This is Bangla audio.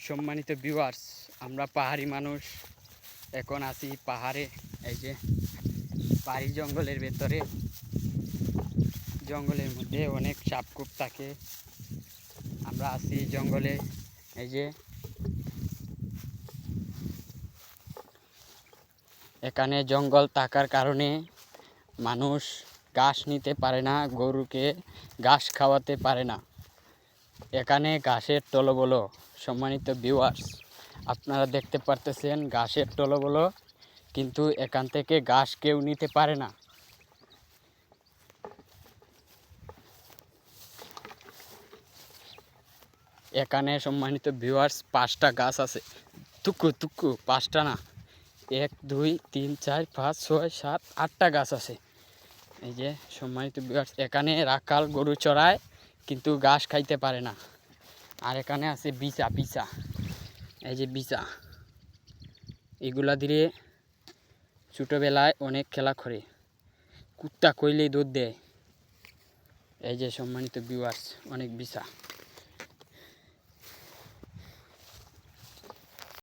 সম্মানিত ভিউয়ার্স, আমরা পাহাড়ি মানুষ এখন আছি পাহাড়ে। এই যে পাহাড়ি জঙ্গলের ভেতরে, জঙ্গলের মধ্যে অনেক সাপখোপ থাকে। আমরা আছি জঙ্গলে। এই যে এখানে জঙ্গল থাকার কারণে মানুষ ঘাস নিতে পারে না, গরুকে ঘাস খাওয়াতে পারে না। এখানে ঘাসের টলবলো। সম্মানিত ভিউয়ার্স, আপনারা দেখতে পারতেছেন ঘাসের টলবলো, কিন্তু এখান থেকে ঘাস কেউ নিতে পারে না। এখানে সম্মানিত ভিউয়ার্স 5টা গাছ আছে। তুকু 5টা না, 1 2 3 4 5 6 7 8টা গাছ আছে। এই যে সম্মানিত ভিউয়ার্স, এখানে রাখাল গরু চড়ায় কিন্তু ঘাস খাইতে পারে না। আর এখানে আছে বিছা। এই যে বিছা, এগুলা দিয়ে ছোটোবেলায় অনেক খেলা করে, কুত্তা কইলেই দুধ দেয়। এই যে সম্মানিত ভিউয়ার্স, অনেক বিছা।